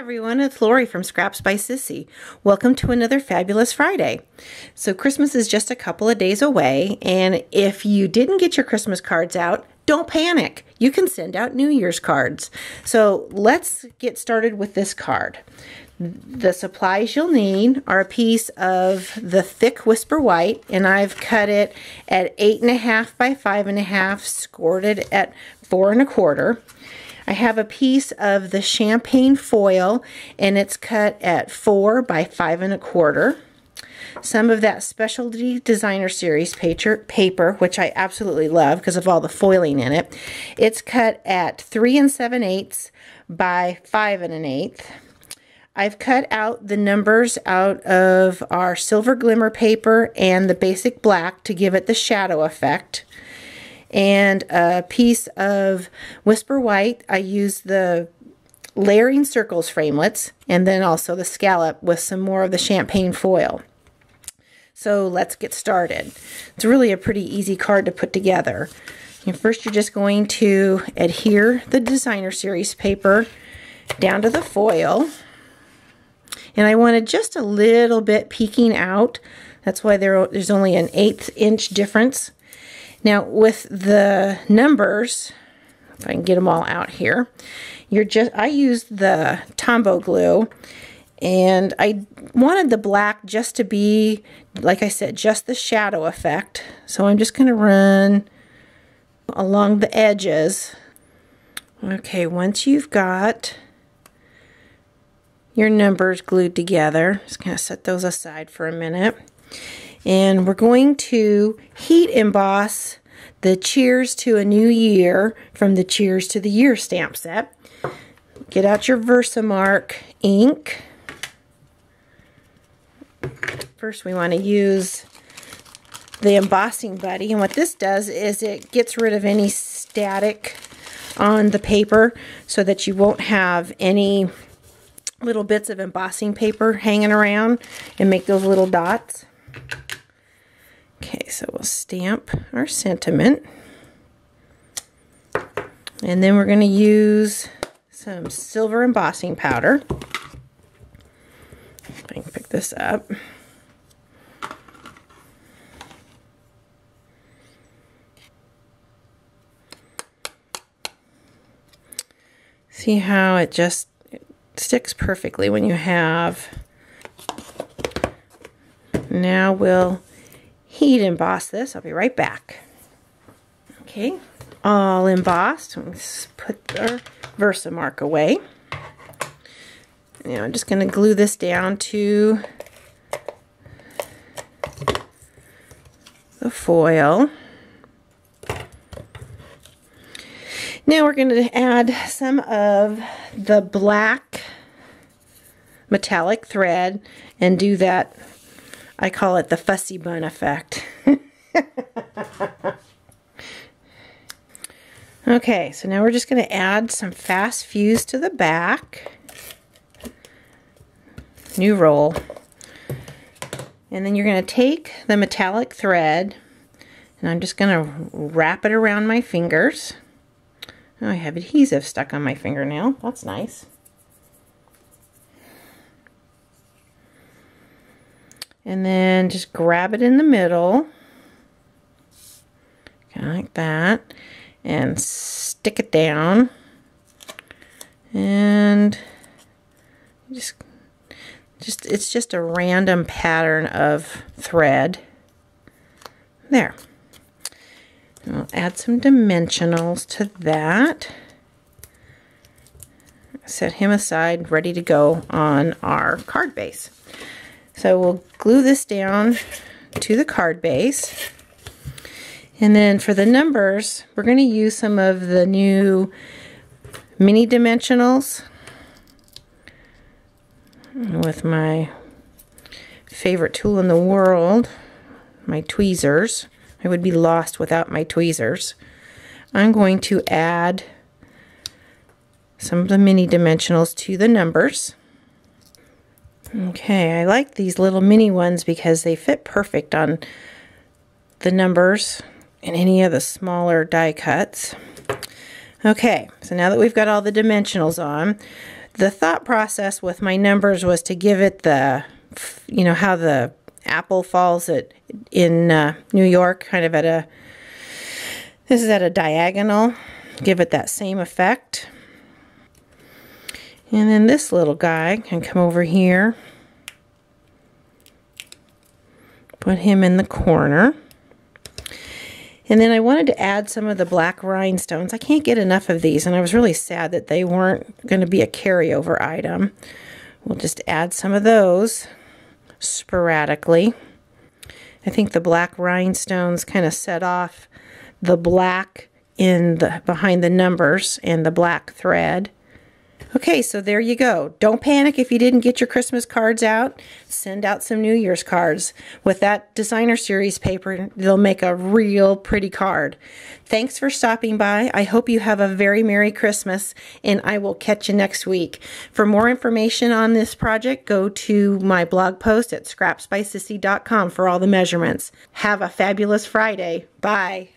everyone, it's Lori from Scraps by Sissy. Welcome to another fabulous Friday. So Christmas is just a couple of days away, and if you didn't get your Christmas cards out, don't panic. You can send out New Year's cards. So let's get started with this card. The supplies you'll need are a piece of the thick Whisper White, and I've cut it at 8.5 by 5.5, scored it at 4 1/4. I have a piece of the champagne foil, and it's cut at 4 by 5 1/4. Some of that specialty designer series paper, which I absolutely love because of all the foiling in it. It's cut at 3 7/8 by 5 1/8. I've cut out the numbers out of our silver glimmer paper and the basic black to give it the shadow effect. And a piece of Whisper White, I used the layering circles framelits, and then also the scallop with some more of the champagne foil. So let's get started. It's really a pretty easy card to put together. And first you're just going to adhere the designer series paper down to the foil. And I wanted just a little bit peeking out. That's why there's only an 1/8 inch difference. Now with the numbers, if I can get them all out here, I used the Tombow glue, and I wanted the black just to be, like I said, just the shadow effect. So I'm just going to run along the edges. Okay, once you've got your numbers glued together, just kind of set those aside for a minute. And we're going to heat emboss the Cheers to a New Year from the Cheers to the Year stamp set. Get out your Versamark ink. First we want to use the embossing buddy, and what this does is it gets rid of any static on the paper so that you won't have any little bits of embossing paper hanging around and make those little dots. Okay, so we'll stamp our sentiment. And then we're going to use some silver embossing powder. If I can pick this up. See how it just sticks perfectly when you have. Now we'll heat emboss this. I'll be right back. Okay, all embossed. Let's put our Versamark away. Now I'm just going to glue this down to the foil. Now we're going to add some of the black metallic thread and do that, I call it the fussy bun effect. Okay, so now we're just going to add some fast fuse to the back. New roll. And then you're going to take the metallic thread, and I'm just going to wrap it around my fingers. Oh, I have adhesive stuck on my fingernail. That's nice. And then just grab it in the middle, kind of like that, and stick it down. And it's just a random pattern of thread. There. And I'll add some dimensionals to that. Set him aside, ready to go on our card base. So we'll glue this down to the card base. And then for the numbers, we're going to use some of the new mini dimensionals with my favorite tool in the world, my tweezers. I would be lost without my tweezers. I'm going to add some of the mini dimensionals to the numbers. Okay, I like these little mini ones because they fit perfect on the numbers and any of the smaller die cuts. Okay, so now that we've got all the dimensionals on, the thought process with my numbers was to give it the, you know, how the apple falls in New York, kind of this is at a diagonal. Give it that same effect. And then this little guy can come over here. Put him in the corner. And then I wanted to add some of the black rhinestones. I can't get enough of these, and I was really sad that they weren't going to be a carryover item. We'll just add some of those sporadically. I think the black rhinestones kind of set off the black behind the numbers and the black thread. Okay, so there you go. Don't panic if you didn't get your Christmas cards out. Send out some New Year's cards. With that designer series paper, they'll make a real pretty card. Thanks for stopping by. I hope you have a very Merry Christmas, and I will catch you next week. For more information on this project, go to my blog post at scrapsbysissy.com for all the measurements. Have a fabulous Friday. Bye.